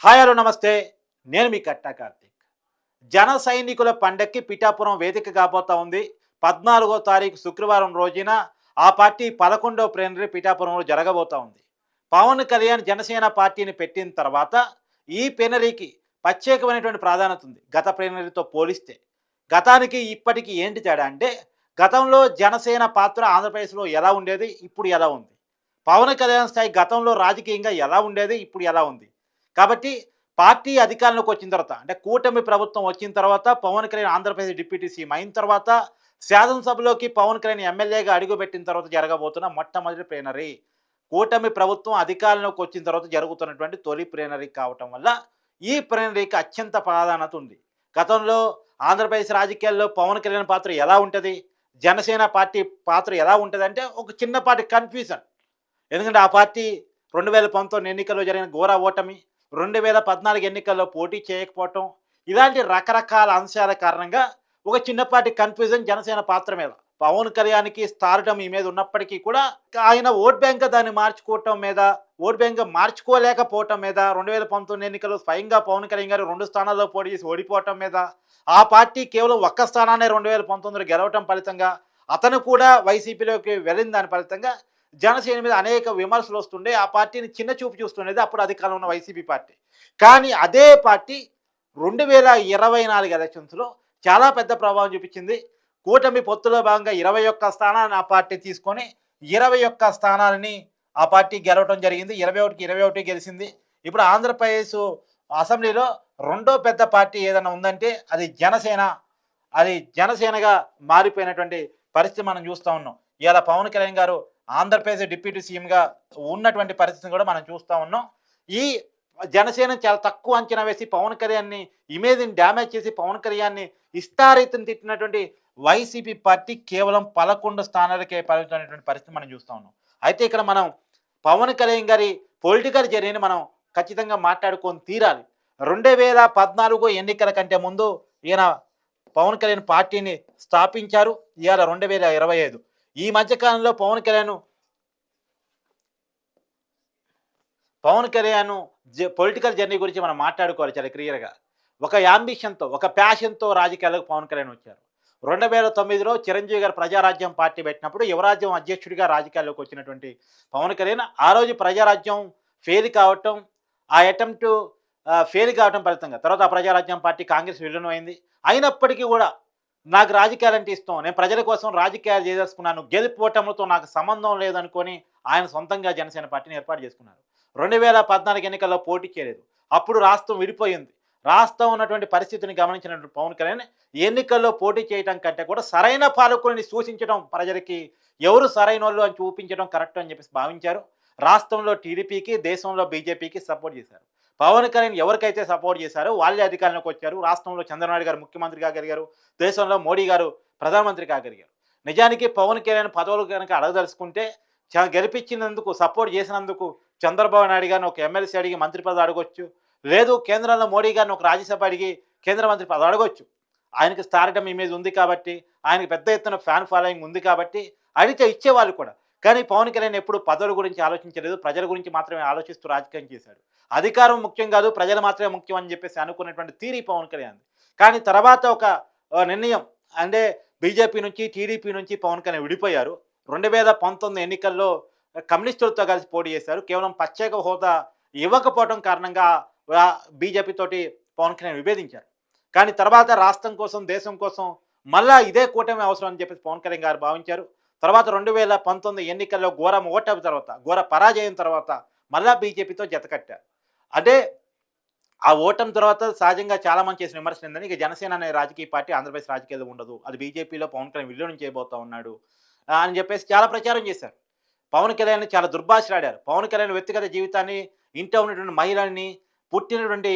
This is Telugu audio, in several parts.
హాయ్ హలో నమస్తే. నేను మీ కట్టా కార్తీక్. జన సైనికుల పండక్కి పిఠాపురం వేదిక కాబోతా ఉంది. 14వ తారీఖు శుక్రవారం రోజున ఆ పార్టీ 11వ ప్లీనరీ పిఠాపురంలో జరగబోతా ఉంది. పవన్ కళ్యాణ్ జనసేన పార్టీని పెట్టిన తర్వాత ఈ ప్లీనరీకి ప్రత్యేకమైనటువంటి ప్రాధాన్యత ఉంది. గత ప్లీనరీతో పోలిస్తే. గతానికి ఇప్పటికి ఏంటి తేడా అంటే, గతంలో జనసేన పాత్ర ఆంధ్రప్రదేశ్‌లో ఎలా ఉండేది? ఇప్పుడు ఎలా ఉంది? పవన్ కళ్యాణ్ స్థాయి గతంలో రాజకీయంగా ఎలా ఉండేది? ఇప్పుడు ఎలా ఉంది? కాబట్టి పార్టీ అధికారంలోకి వచ్చిన తర్వాత అంటే కూటమి ప్రభుత్వం వచ్చిన తర్వాత పవన్ కళ్యాణ్ ఆంధ్రప్రదేశ్ డిప్యూటీ సీఎం అయిన తర్వాత శాసనసభలోకి పవన్ కళ్యాణ్ ఎమ్మెల్యేగా అడుగుపెట్టిన తర్వాత జరగబోతున్న మొట్టమొదటి ప్లీనరీ. కూటమి ప్రభుత్వం అధికారంలోకి వచ్చిన తర్వాత జరుగుతున్నటువంటి తొలి ప్లీనరీ కావటం వల్ల ఈ ప్లీనరీకి అత్యంత ప్రాధాన్యత ఉంది. గతంలో ఆంధ్రప్రదేశ్ రాజకీయాల్లో పవన్ కళ్యాణ్ పాత్ర ఎలా ఉంటుంది? జనసేన పార్టీ పాత్ర ఎలా ఉంటుంది అంటే ఒక చిన్నపాటి కన్ఫ్యూజన్. ఎందుకంటే ఆ పార్టీ 2019 ఎన్నికల్లో జరిగిన ఘోర ఓటమి, 2014 ఎన్నికల్లో పోటీ చేయకపోవటం, ఇలాంటి రకరకాల అంశాల కారణంగా ఒక చిన్నపాటి కన్ఫ్యూజన్ జనసేన పాత్ర మీద. పవన్ కళ్యాణ్‌కి స్టార్డమ్ ఈ మీద ఉన్నప్పటికీ కూడా ఆయన ఓట్ బ్యాంక్‌గా దాన్ని మార్చుకోవటం మీద, ఓట్ బ్యాంక్‌గా మార్చుకోలేకపోవటం మీద, 2019 ఎన్నికల్లో స్వయంగా పవన్ కళ్యాణ్ గారు 2 స్థానాల్లో పోటీ చేసి ఓడిపోవటం మీద, ఆ పార్టీ కేవలం ఒక్క స్థానాన్నే 2019లో గెలవటం ఫలితంగా అతను కూడా వైసీపీలోకి వెళ్ళిన దాని ఫలితంగా జనసేన మీద అనేక విమర్శలు వస్తుండే. ఆ పార్టీని చిన్న చూపు చూస్తుండేది అప్పుడు అధికారంలో ఉన్న వైసీపీ పార్టీ. కానీ అదే పార్టీ 2024 ఎలక్షన్స్‌లో చాలా పెద్ద ప్రభావం చూపించింది. కూటమి పొత్తులో భాగంగా 21 స్థానాలను ఆ పార్టీ తీసుకొని 21 స్థానాలని ఆ పార్టీ గెలవటం జరిగింది. 21కి 21 గెలిచింది. ఇప్పుడు ఆంధ్రప్రదేశ్ అసెంబ్లీలో రెండో పెద్ద పార్టీ ఏదైనా ఉందంటే అది జనసేన. అది జనసేనగా మారిపోయినటువంటి పరిస్థితి మనం చూస్తా ఉన్నాం. ఇవాళ పవన్ కళ్యాణ్ గారు ఆంధ్రప్రదేశ్ డిప్యూటీ సీఎంగా ఉన్నటువంటి పరిస్థితిని కూడా మనం చూస్తా ఉన్నాం. ఈ జనసేన చాలా తక్కువ అంచనా వేసి పవన్ కళ్యాణ్‌ని ఇమేజ్‌ని డ్యామేజ్ చేసి పవన్ కళ్యాణ్‌ని ఇష్టారీతిన తిట్టినటువంటి వైసీపీ పార్టీ కేవలం 11 స్థానాలకే పరిమితమైనటువంటి పరిస్థితి మనం చూస్తా ఉన్నాం. అయితే ఇక్కడ మనం పవన్ కళ్యాణ్ గారి పొలిటికల్ జర్నీని మనం ఖచ్చితంగా మాట్లాడుకొని తీరాలి. 2014 ఎన్నికల కంటే ముందు ఈయన పవన్ కళ్యాణ్ పార్టీని స్థాపించారు. ఇవాళ 2025 ఈ మధ్య కాలంలో పవన్ కళ్యాణ్ పొలిటికల్ జర్నీ గురించి మనం మాట్లాడుకోవాలి చాలా క్లియర్‌గా. ఒక యాంబిషన్‌తో, ఒక ప్యాషన్‌తో రాజకీయాల్లోకి పవన్ కళ్యాణ్ వచ్చారు. 2009లో చిరంజీవి గారు ప్రజారాజ్యం పార్టీ పెట్టినప్పుడు యువరాజ్యం అధ్యక్షుడిగా రాజకీయాల్లోకి వచ్చినటువంటి పవన్ కళ్యాణ్ ఆ రోజు ప్రజారాజ్యం ఫెయిల్ కావటం, ఆ అటెంప్ట్ ఫెయిల్ కావటం ఫలితంగా తర్వాత ఆ ప్రజారాజ్యం పార్టీ కాంగ్రెస్ విలీనం అయింది. అయినప్పటికీ కూడా నాకు రాజకీయాలంటే ఇష్టం. నేను ప్రజల కోసం రాజకీయాలు చేసేసుకున్నాను. గెలుపు ఓటములతో నాకు సంబంధం లేదనుకోని ఆయన సొంతంగా జనసేన పార్టీని ఏర్పాటు చేసుకున్నారు. 2014 ఎన్నికల్లో పోటీ చేయలేదు. అప్పుడు రాష్ట్రం విడిపోయింది. రాష్ట్రం ఉన్నటువంటి పరిస్థితిని గమనించినటువంటి పవన్ కళ్యాణ్ ఎన్నికల్లో పోటీ చేయడం కంటే కూడా సరైన పాలకుల్ని సూచించడం ప్రజలకి ఎవరు సరైనోళ్ళు అని చూపించడం కరెక్ట్ అని చెప్పేసి భావించారు. రాష్ట్రంలో టీడీపీకి, దేశంలో బీజేపీకి సపోర్ట్ చేశారు. పవన్ కళ్యాణ్ ఎవరికైతే సపోర్ట్ చేశారో వాళ్ళే అధికారంలోకి వచ్చారు. రాష్ట్రంలో చంద్రబాబు గారు ముఖ్యమంత్రి కాగలిగారు. దేశంలో మోడీ గారు ప్రధానమంత్రి కాగలిగారు. నిజానికి పవన్ కళ్యాణ్ పదవులు కనుక అడగదలుచుకుంటే గెలిపించినందుకు సపోర్ట్ చేసినందుకు చంద్రబాబు నాయుడు గారిని ఒక ఎమ్మెల్సీ అడిగి మంత్రి పదవి అడగొచ్చు. లేదు కేంద్రంలో మోడీ గారిని ఒక రాజ్యసభ అడిగి కేంద్ర మంత్రి పదవి అడగొచ్చు. ఆయనకి స్టార్డమ్ ఇమేజ్ ఉంది కాబట్టి, ఆయనకి పెద్ద ఎత్తున ఫ్యాన్ ఫాలోయింగ్ ఉంది కాబట్టి అడిగితే ఇచ్చేవాళ్ళు కూడా. కానీ పవన్ కళ్యాణ్ ఎప్పుడు పదవుల గురించి ఆలోచించలేదు. ప్రజల గురించి మాత్రమే ఆలోచిస్తూ రాజకీయం చేశాడు. అధికారం ముఖ్యం కాదు, ప్రజలు మాత్రమే ముఖ్యం అని చెప్పేసి అనుకున్నటువంటి థియరీ పవన్ కళ్యాణ్‌ది. కానీ తర్వాత ఒక నిర్ణయం అంటే బీజేపీ నుంచి, టీడీపీ నుంచి పవన్ కళ్యాణ్ విడిపోయారు. 2019 ఎన్నికల్లో కమ్యూనిస్టులతో కలిసి పోటీ చేశారు. కేవలం ప్రత్యేక హోదా ఇవ్వకపోవడం కారణంగా బీజేపీ తోటి పవన్ కళ్యాణ్ విభేదించారు. కానీ తర్వాత రాష్ట్రం కోసం, దేశం కోసం మళ్ళా ఇదే కూటమి అవసరం అని చెప్పేసి పవన్ కళ్యాణ్ గారు భావించారు. తర్వాత 2019 ఎన్నికల్లో ఘోర ఓటమి తర్వాత, ఘోర పరాజయం తర్వాత మళ్ళా బీజేపీతో జతకట్టారు. అంటే ఆ ఓటమి తర్వాత సహజంగా చాలామంది చేసిన విమర్శలు ఏంటంటే ఇక జనసేన అనే రాజకీయ పార్టీ ఆంధ్రప్రదేశ్ రాజకీయాల్లో ఉండదు. అది బీజేపీలో పవన్ కళ్యాణ్ విలీనం చేయబోతా ఉన్నాడు అని చెప్పేసి చాలా ప్రచారం చేశారు. పవన్ కళ్యాణ్ చాలా దుర్భాషలాడారు. పవన్ కళ్యాణ్ వ్యక్తిగత జీవితాన్ని, ఇంట్లో ఉన్నటువంటి మహిళల్ని, పుట్టినటువంటి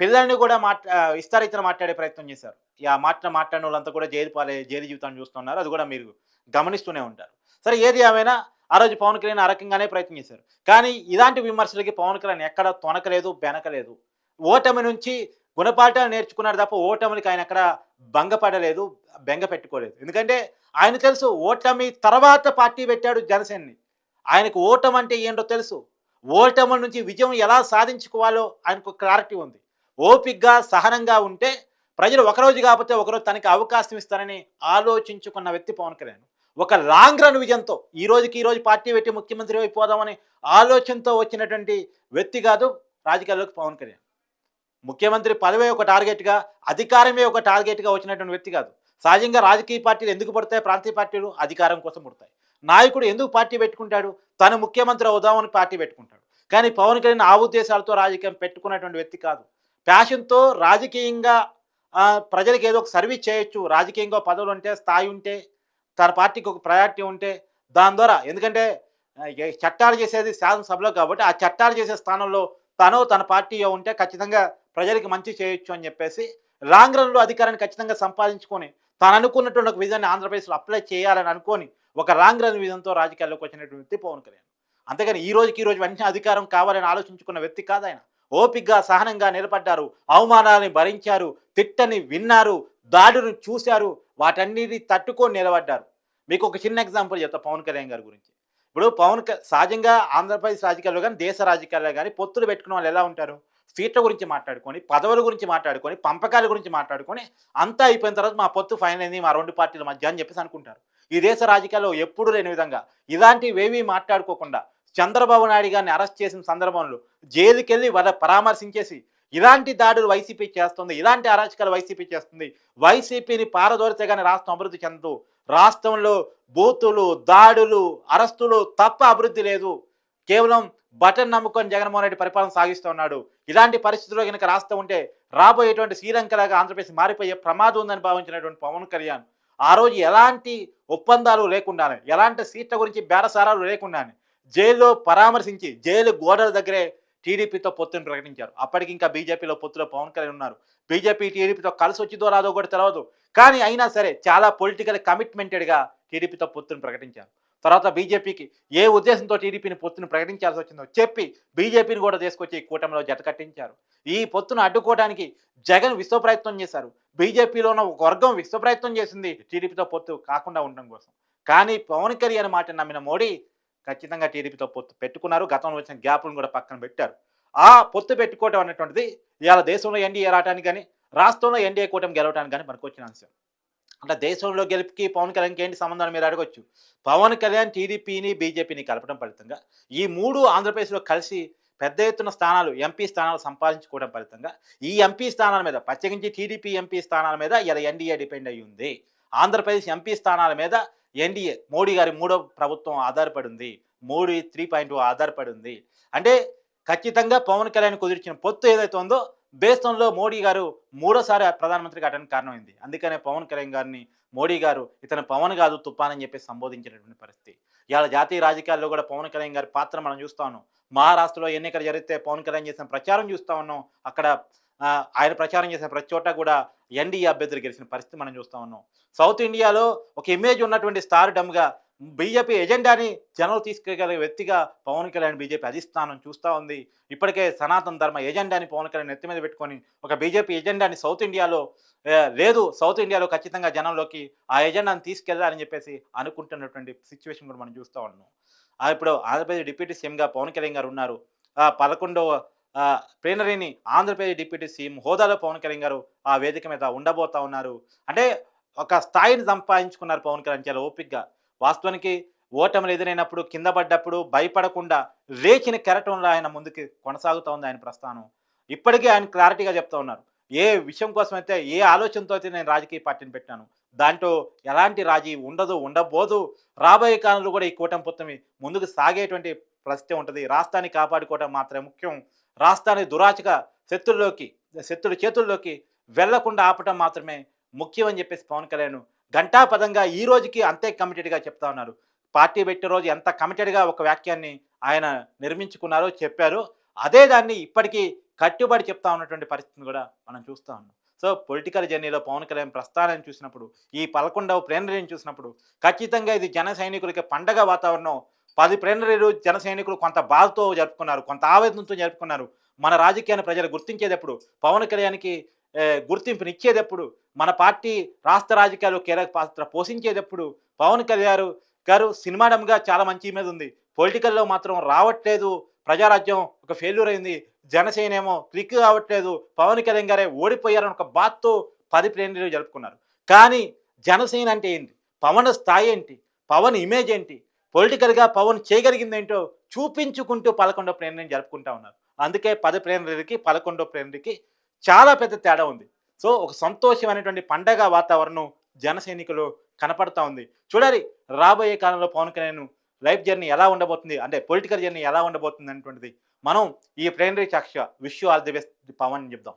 పిల్లల్ని కూడా ఇష్టారీతిన మాట్లాడే ప్రయత్నం చేశారు. ఆ మాట్లాడిన వాళ్ళంతా కూడా జైలు జీవితాన్ని చూస్తున్నారు. అది కూడా మీరు గమనిస్తూనే ఉంటారు. సరే ఏది ఏమైనా ఆ రోజు పవన్ కళ్యాణ్ ఆ రకంగానే ప్రయత్నం చేశారు. కానీ ఇలాంటి విమర్శలకి పవన్ కళ్యాణ్ ఎక్కడ తొనకలేదు, బెనకలేదు. ఓటమి నుంచి గుణపాఠాలు నేర్చుకున్నాడు తప్ప ఓటమికి ఆయన ఎక్కడ భంగపడలేదు, బెంగ పెట్టుకోలేదు. ఎందుకంటే ఆయన తెలుసు ఓటమి తర్వాత పార్టీ పెట్టాడు జనసేనని. ఆయనకు ఓటమి అంటే ఏంటో తెలుసు. ఓటముల నుంచి విజయం ఎలా సాధించుకోవాలో ఆయనకు క్లారిటీ ఉంది. ఓపికగా, సహనంగా ఉంటే ప్రజలు ఒకరోజు కాకపోతే ఒకరోజు తనకి అవకాశం ఇస్తారని ఆలోచించుకున్న వ్యక్తి పవన్ కళ్యాణ్. ఒక లాంగ్ రన్ విజన్‌తో ఈ రోజు పార్టీ పెట్టి ముఖ్యమంత్రి అయిపోదామని ఆలోచనతో వచ్చినటువంటి వ్యక్తి కాదు రాజకీయాల్లోకి పవన్ కళ్యాణ్. ముఖ్యమంత్రి పదవే ఒక టార్గెట్‌గా, అధికారమే ఒక టార్గెట్‌గా వచ్చినటువంటి వ్యక్తి కాదు. సహజంగా రాజకీయ పార్టీలు ఎందుకు పుడతాయి? ప్రాంతీయ పార్టీలు అధికారం కోసం పుడతాయి. నాయకుడు ఎందుకు పార్టీ పెట్టుకుంటాడు? తను ముఖ్యమంత్రి అవుదామని పార్టీ పెట్టుకుంటాడు. కానీ పవన్ కళ్యాణ్ ఆ ఉద్దేశాలతో రాజకీయం పెట్టుకున్నటువంటి వ్యక్తి కాదు. ప్యాషన్‌తో రాజకీయంగా ప్రజలకు ఏదో ఒక సర్వీస్ చేయొచ్చు. రాజకీయంగా పదవులుంటే, స్థాయి ఉంటే, తన పార్టీకి ఒక ప్రయారిటీ ఉంటే, దాని ద్వారా ఎందుకంటే చట్టాలు చేసేది శాసనసభలో కాబట్టి, ఆ చట్టాలు చేసే స్థానంలో తన పార్టీయో ఉంటే ఖచ్చితంగా ప్రజలకి మంచి చేయొచ్చు అని చెప్పేసి లాంగ్ రన్‌లో అధికారాన్ని ఖచ్చితంగా సంపాదించుకొని తాను అనుకున్నటువంటి ఒక విజయాన్ని ఆంధ్రప్రదేశ్‌లో అప్లై చేయాలని అనుకోని ఒక లాంగ్ రన్ విజన్‌తో రాజకీయాల్లోకి వచ్చినటువంటి వ్యక్తి పవన్ కళ్యాణ్. అంతేగాని ఈ రోజు వెంటనే అధికారం కావాలని ఆలోచించుకున్న వ్యక్తి కాదాయన. ఓపికగా, సహనంగా నిలబడ్డారు. అవమానాన్ని భరించారు. తిట్టని విన్నారు. దాడులను చూశారు. వాటన్నిటిని తట్టుకొని నిలబడ్డారు. మీకు ఒక చిన్న ఎగ్జాంపుల్ చెప్తా పవన్ కళ్యాణ్ గారి గురించి. ఇప్పుడు సహజంగా ఆంధ్రప్రదేశ్ రాజకీయాల్లో గాని, దేశ రాజకీయాల్లో గాని పొత్తులు పెట్టుకున్న వాళ్ళు ఎలా ఉంటారు? సీట్ల గురించి మాట్లాడుకొని, పదవుల గురించి మాట్లాడుకొని, పంపకాల గురించి మాట్లాడుకొని, అంతా అయిపోయిన తర్వాత మా పొత్తు ఫైనల్ అయింది మా 2 పార్టీల మధ్య అని చెప్పేసి అనుకుంటారు. ఈ దేశ రాజకీయాల్లో ఎప్పుడూ లేని విధంగా ఇలాంటివేవీ మాట్లాడుకోకుండా చంద్రబాబు నాయుడు గారిని అరెస్ట్ చేసిన సందర్భంలో జైలుకెళ్ళి పరామర్శించేసి ఇలాంటి దాడులు వైసీపీ చేస్తుంది. ఇలాంటి అరాచకాలు వైసీపీ చేస్తుంది. వైసీపీని పారదోలితే గాని రాష్ట్రం అభివృద్ధి చెందదు. రాష్ట్రంలో బూతులు, దాడులు, అరెస్టులు తప్ప అభివృద్ధి లేదు. కేవలం బటన్ నమ్ముకొని జగన్మోహన్ రెడ్డి పరిపాలన సాగిస్తూ ఉన్నాడు. ఇలాంటి పరిస్థితుల్లో గనుక రాష్ట్రం ఉంటే రాబోయేటువంటి శ్రీలంకలాగా ఆంధ్రప్రదేశ్ మారిపోయే ప్రమాదం ఉందని భావించినటువంటి పవన్ కళ్యాణ్ ఆ రోజు ఎలాంటి ఒప్పందాలు లేకుండానే, ఎలాంటి సీట్ల గురించి బేరసారాలు లేకుండానే జైల్లో పరామర్శించి జైలు గోడల దగ్గరే టీడీపీతో పొత్తును ప్రకటించారు. అప్పటికి ఇంకా బీజేపీలో పొత్తులో పవన్ కళ్యాణ్ ఉన్నారు. బీజేపీ టీడీపీతో కలిసి వచ్చిందో రాదో కూడా తెలియదు. కానీ అయినా సరే చాలా పొలిటికల్ కమిట్మెంటెడ్‌గా టీడీపీతో పొత్తును ప్రకటించారు. తర్వాత బీజేపీకి ఏ ఉద్దేశంతో టీడీపీని పొత్తును ప్రకటించాల్సి వచ్చిందో చెప్పి బీజేపీని కూడా తీసుకొచ్చి ఈ కూటమిలో జతకట్టించారు. ఈ పొత్తును అడ్డుకోవడానికి జగన్ విశ్వ ప్రయత్నం చేశారు. బీజేపీలో ఉన్న ఒక వర్గం విశ్వ ప్రయత్నం చేసింది టీడీపీతో పొత్తు కాకుండా ఉండడం కోసం. కానీ పవన్ కళ్యాణ్ మాట నమ్మిన మోడీ ఖచ్చితంగా టీడీపీతో పొత్తు పెట్టుకున్నారు. గతంలో వచ్చిన గ్యాప్‌లను కూడా పక్కన పెట్టారు. ఆ పొత్తు పెట్టుకోవడం అనేటువంటిది ఇవాళ దేశంలో ఎన్డీఏ రావడానికి గాని, రాష్ట్రంలో ఎన్డీఏ కూటమి గెలవడానికి గాని పనికొచ్చిన అంశం. అంటే దేశంలో గెలుపుకి పవన్ కళ్యాణ్‌కి ఏంటి సంబంధం అని మీరు అడగొచ్చు. పవన్ కళ్యాణ్ టీడీపీని, బీజేపీని కలపడం ఫలితంగా ఈ 3 ఆంధ్రప్రదేశ్‌లో కలిసి పెద్ద ఎత్తున స్థానాలు, ఎంపీ స్థానాలు సంపాదించుకోవడం ఫలితంగా ఈ ఎంపీ స్థానాల మీద ప్రత్యేకించి టీడీపీ ఎంపీ స్థానాల మీద ఇలా ఎన్డీఏ డిపెండ్ అయ్యి ఉంది. ఆంధ్రప్రదేశ్ ఎంపీ స్థానాల మీద ఎన్డీఏ మోడీ గారి మూడో ప్రభుత్వం ఆధారపడి ఉంది. మోడీ 3.0 ఆధారపడి ఉంది. అంటే ఖచ్చితంగా పవన్ కళ్యాణ్ కుదిర్చిన పొత్తు ఏదైతే ఉందో దేశంలో మోడీ గారు మూడోసారి ప్రధానమంత్రి కావడానికి కారణమైంది. అందుకనే పవన్ కళ్యాణ్ గారిని మోడీ గారు ఇతను పవన్ కాదు తుఫాన్ అని చెప్పేసి సంబోధించినటువంటి పరిస్థితి. ఇవాళ జాతీయ రాజకీయాల్లో కూడా పవన్ కళ్యాణ్ గారి పాత్ర మనం చూస్తా ఉన్నాం. మహారాష్ట్రలో ఎన్నికలు జరిగితే పవన్ కళ్యాణ్ చేసిన ప్రచారం చూస్తా ఉన్నాం. అక్కడ ఆయన ప్రచారం చేసిన ప్రతి చోట కూడా ఎన్డీఏ అభ్యర్థులు గెలిచిన పరిస్థితి మనం చూస్తా ఉన్నాం. సౌత్ ఇండియాలో ఒక ఇమేజ్ ఉన్నటువంటి స్టార్‌డమ్‌గా బీజేపీ ఎజెండాని జనం తీసుకెళ్లగలిగే వ్యక్తిగా పవన్ కళ్యాణ్ బీజేపీ అధిష్టానం చూస్తూ ఉంది. ఇప్పటికే సనాతన ధర్మ ఎజెండాని పవన్ కళ్యాణ్ నెత్తి మీద పెట్టుకొని ఒక బీజేపీ ఎజెండాని సౌత్ ఇండియాలో లేదు సౌత్ ఇండియాలో ఖచ్చితంగా జనంలోకి ఆ ఎజెండాని తీసుకెళ్లాలని చెప్పేసి అనుకుంటున్నటువంటి సిచ్యువేషన్ కూడా మనం చూస్తూ ఉన్నాం. ఇప్పుడు ఆంధ్రప్రదేశ్ డిప్యూటీ సీఎంగా పవన్ కళ్యాణ్ గారు ఉన్నారు. 11వ ప్లీనరీని ఆంధ్రప్రదేశ్ డిప్యూటీ సీఎం హోదాలో పవన్ కళ్యాణ్ గారు ఆ వేదిక మీద ఉండబోతా ఉన్నారు. అంటే ఒక స్థాయిని సంపాదించుకున్నారు పవన్ కళ్యాణ్ చాలా ఓపికగా. వాస్తవానికి ఓటములు ఎదురైనప్పుడు, కింద పడ్డప్పుడు భయపడకుండా లేచిన కెరటంలో ఆయన ముందుకు కొనసాగుతూ ఉంది ఆయన ప్రస్థానం. ఇప్పటికీ ఆయన క్లారిటీగా చెప్తా ఉన్నారు. ఏ విషయం కోసమైతే, ఏ ఆలోచనతో అయితే నేను రాజకీయ పార్టీని పెట్టాను. దాంట్లో ఎలాంటి రాజీ ఉండదు, ఉండబోదు. రాబోయే కాలంలో కూడా ఈ కూటమి పొత్తుని ముందుకు సాగేటువంటి పరిస్థితి ఉంటది. రాష్ట్రాన్ని కాపాడుకోవడం మాత్రమే ముఖ్యం. రాష్ట్రాన్ని దురాచక శత్రుల చేతుల్లోకి వెళ్లకుండా ఆపటం మాత్రమే ముఖ్యం అని చెప్పేసి పవన్ కళ్యాణ్ ఘంటాపథంగా ఈ రోజుకి అంతే కమిటెడ్‌గా చెప్తా ఉన్నారు. పార్టీ పెట్టిన రోజు ఎంత కమిటెడ్‌గా ఒక వాక్యాన్ని ఆయన నిర్మించుకున్నారో చెప్పారు. అదే దాన్ని ఇప్పటికీ కట్టుబడి చెప్తా ఉన్నటువంటి పరిస్థితిని కూడా మనం చూస్తా ఉన్నాం. సో పొలిటికల్ జర్నీలో పవన్ కళ్యాణ్ ప్రస్థానాన్ని చూసినప్పుడు, ఈ 11వ ప్లీనరీని చూసినప్పుడు ఖచ్చితంగా ఇది జన సైనికులకి పండగ వాతావరణం. 10 ప్లీనరీలు జన సైనికులు కొంత బాధతో జరుపుకున్నారు, కొంత ఆవేదనతో జరుపుకున్నారు. మన రాజకీయాన్ని ప్రజలు గుర్తించేదెప్పుడు, పవన్ కళ్యాణ్‌కి గుర్తింపునిచ్చేదెప్పుడు, మన పార్టీ రాష్ట్ర రాజకీయాల్లో కీలక పాత్ర పోషించేదెప్పుడు, పవన్ కళ్యాణ్ గారు సినిమాడంగా చాలా మంచి ఇమేజ్ ఉంది. పొలిటికల్‌లో మాత్రం రావట్లేదు. ప్రజారాజ్యం ఒక ఫెయిల్యూర్ అయింది, జనసేన ఏమో క్లిక్ కావట్లేదు, పవన్ కళ్యాణ్ గారే ఓడిపోయారని ఒక బాధతో 10 ప్లేనరీలు జరుపుకున్నారు. కానీ జనసేన అంటే ఏంటి? పవన్ స్థాయి ఏంటి? పవన్ ఇమేజ్ ఏంటి? పొలిటికల్‌గా పవన్ చేయగలిగిందేంటో చూపించుకుంటూ 11వ ప్లేనరీని జరుపుకుంటా ఉన్నారు. అందుకే 10 ప్లేనరీలకి, 11వ ప్లేనరీకి చాలా పెద్ద తేడా ఉంది. సో, ఒక సంతోషమైనటువంటి పండగ వాతావరణం జన సైనికులు కనపడతా ఉంది. చూడాలి రాబోయే కాలంలో పవన్ కళ్యాణ్ లైఫ్ జర్నీ ఎలా ఉండబోతుంది? అంటే పొలిటికల్ జర్నీ ఎలా ఉండబోతుంది అనేటువంటిది మనం ఈ ప్లేనరీ సాక్షిగా wish you all the best Pavan అని చెప్దాం.